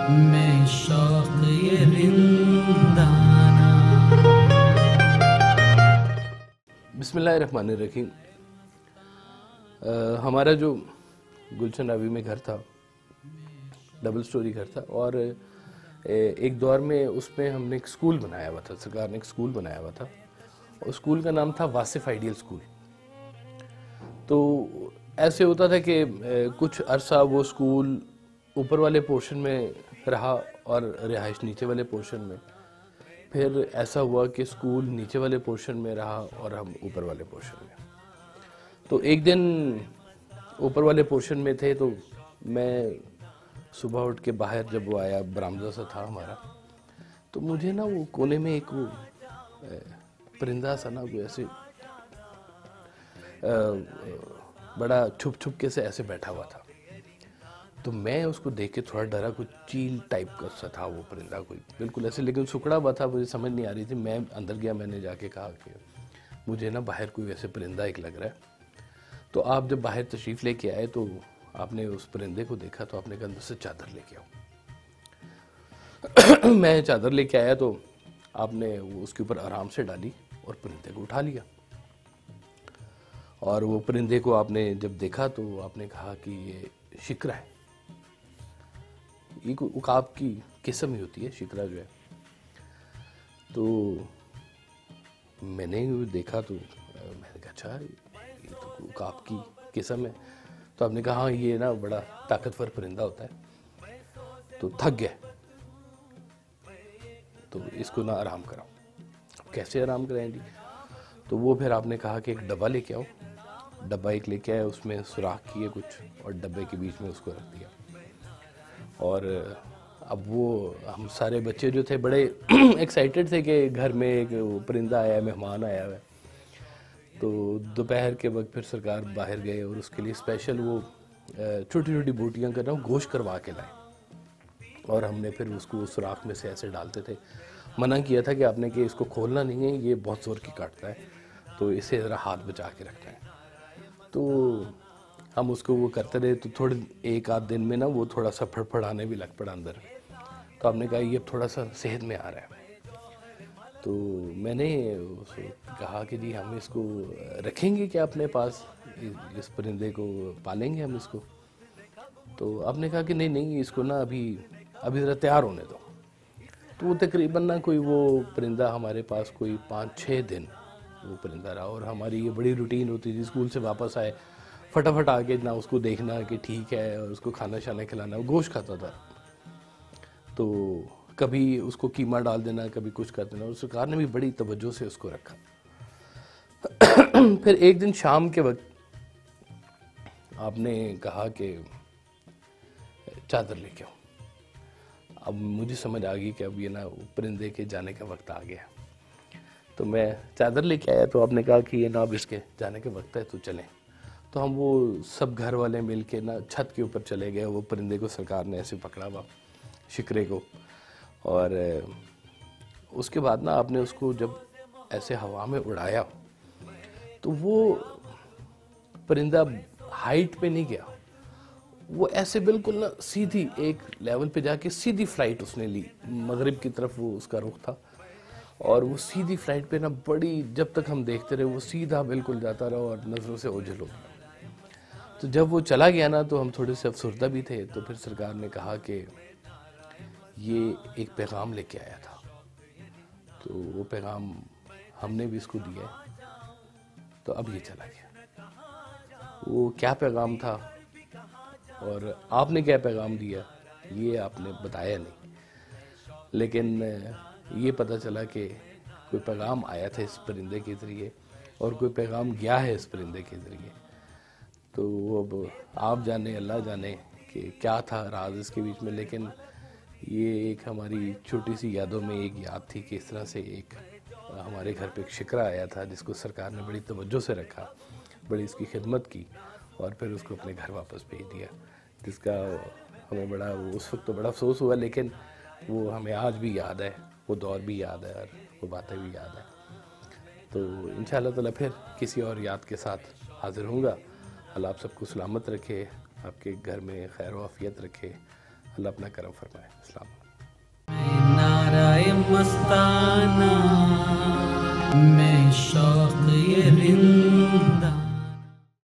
میں شوق یہ رندانہ. بسم اللہ الرحمن الرحیم. ہمارا جو گلشن راوی میں گھر تھا ڈبل سٹوری گھر تھا، اور ایک دور میں اس میں ہم نے ایک سکول بنایا ہوا تھا، سرکار نے ایک سکول بنایا ہوا تھا، اور سکول کا نام تھا واصف آئیڈیل سکول. تو ایسے ہوتا تھا کہ کچھ عرصہ وہ سکول اوپر والے پورشن میں رہا اور رہائش نیچے والے پورشن میں. پھر ایسا ہوا کہ سکول نیچے والے پورشن میں رہا اور ہم اوپر والے پورشن میں. تو ایک دن اوپر والے پورشن میں تھے، تو میں صبح اٹھ کے باہر جب وہ آیا، برآمدہ سا تھا ہمارا، تو مجھے نا وہ کونے میں ایک وہ پرندہ سا نا وہ ایسے بڑا چھپ چھپ کے سے ایسے بیٹھا ہوا تھا. تو میں اس کو دیکھ کے تھوڑا ڈرا، کوئی چیل ٹائپ کا سا تھا وہ پرندہ، کوئی بالکل ایسے، لیکن سکڑا ہوا تھا، مجھے سمجھ نہیں آ رہی تھی. میں اندر گیا، میں نے جا کے کہا کہ مجھے نا باہر کوئی ویسے پرندہ ایک لگ رہا ہے. تو آپ جب باہر تشریف لے کے آئے تو آپ نے اس پرندے کو دیکھا، تو آپ نے کہا اندر سے چادر لے کے آؤ. میں چادر لے کے آیا تو آپ نے اس کے اوپر آرام سے ڈالی اور پرندے کو اٹھا لیا. اور وہ پرندے کو آپ نے جب دیکھا تو آپ نے کہا کہ یہ شکرا ہے. یہ کوئی عقاب کی قسم ہی ہوتی ہے شکرا جو ہے. تو میں نے دیکھا تو میں نے کہا اچھا یہ تو عقاب کی قسم ہے. تو آپ نے کہا ہاں یہ نا بڑا طاقتور پرندہ ہوتا ہے، تو تھک گئے تو اس کو نہ آرام کراؤ. کیسے آرام کرائیں جی؟ تو وہ پھر آپ نے کہا کہ ایک ڈبہ لے کے آؤ. ڈبہ ایک لے کے آئے، اس میں سوراخ کیے کچھ، اور ڈبے کے بیچ میں اس کو رکھ دیا. اور اب وہ ہم سارے بچے جو تھے بڑے ایکسائٹڈ تھے کہ گھر میں ایک پرندہ آیا ہے، مہمان آیا ہے. تو دوپہر کے وقت پھر سرکار باہر گئے اور اس کے لیے اسپیشل وہ چھوٹی چھوٹی بوٹیاں کر رہا ہوں گوشت کروا کے لائے. اور ہم نے پھر اس کو سوراخ میں سے ایسے ڈالتے تھے. منع کیا تھا کہ آپ نے کہ اس کو کھولنا نہیں ہے، یہ بہت زور کی کاٹتا ہے، تو اسے ذرا ہاتھ بچا کے رکھنا ہے. تو ہم اس کو وہ کرتے رہے، تو تھوڑے ایک آدھ دن میں نا وہ تھوڑا سا پھڑپھڑانے بھی لگ پڑا اندر. تو آپ نے کہا یہ تھوڑا سا صحت میں آ رہا ہے. تو میں نے کہا کہ جی ہم اس کو رکھیں گے کیا اپنے پاس، اس پرندے کو پالیں گے ہم اس کو. تو آپ نے کہا کہ نہیں نہیں، اس کو نا ابھی ذرا تیار ہونے دو. تو وہ تقریباً نا کوئی وہ پرندہ ہمارے پاس کوئی 5-6 دن وہ پرندہ رہا. اور ہماری یہ بڑی روٹین ہوتی تھی، اسکول سے واپس آئے فٹافٹ آ کے نہ اس کو دیکھنا کہ ٹھیک ہے، اور اس کو کھانا شانا کھلانا. وہ گوشت کھاتا تھا، تو کبھی اس کو قیمہ ڈال دینا، کبھی کچھ کر دینا. اور سرکار نے بھی بڑی توجہ سے اس کو رکھا. پھر ایک دن شام کے وقت آپ نے کہا کہ چادر لے کے آؤ. اب مجھے سمجھ آ گئی کہ اب یہ نا پرندے کے جانے کا وقت آ گیا. تو میں چادر لے کے آیا، تو آپ نے کہا کہ یہ نا اب اس کے جانے کے وقت ہے تو چلیں. تو ہم وہ سب گھر والے مل کے نا چھت کے اوپر چلے گئے. وہ پرندے کو سرکار نے ایسے پکڑا ہوا، شکرے کو. اور اس کے بعد نا آپ نے اس کو جب ایسے ہوا میں اڑایا تو وہ پرندہ ہائٹ پہ نہیں گیا، وہ ایسے بالکل نا سیدھی ایک لیول پہ جا کے سیدھی فلائٹ اس نے لی. مغرب کی طرف وہ اس کا رخ تھا، اور وہ سیدھی فلائٹ پہ نا بڑی، جب تک ہم دیکھتے رہے وہ سیدھا بالکل جاتا رہا اور نظروں سے اوجھل ہو گیا. تو جب وہ چلا گیا نا تو ہم تھوڑے سے افسردہ بھی تھے. تو پھر سرکار نے کہا کہ یہ ایک پیغام لے کے آیا تھا. تو وہ پیغام ہم نے بھی اس کو دیا ہے، تو اب یہ چلا گیا. وہ کیا پیغام تھا اور آپ نے کیا پیغام دیا یہ آپ نے بتایا نہیں، لیکن یہ پتہ چلا کہ کوئی پیغام آیا تھا اس پرندے کے ذریعے، اور کوئی پیغام گیا ہے اس پرندے کے ذریعے. تو اب آپ جانے، اللہ جانے کہ کیا تھا راز اس کے بیچ میں. لیکن یہ ایک ہماری چھوٹی سی یادوں میں ایک یاد تھی کہ اس طرح سے ایک ہمارے گھر پہ ایک شکرا آیا تھا جس کو سرکار نے بڑی توجہ سے رکھا، بڑی اس کی خدمت کی، اور پھر اس کو اپنے گھر واپس بھیج دیا. جس کا ہمیں بڑا اس وقت تو بڑا افسوس ہوا، لیکن وہ ہمیں آج بھی یاد ہے، وہ دور بھی یاد ہے، اور وہ باتیں بھی یاد ہیں. تو انشاءاللہ تعالیٰ پھر کسی اور یاد کے ساتھ حاضر ہوں گا. اللہ آپ سب کو سلامت رکھے، آپ کے گھر میں خیر و عافیت رکھے. اللہ اپنا کرم فرمائے. السلام علیکم. نعرہ مستانہ میں شوق یہ رند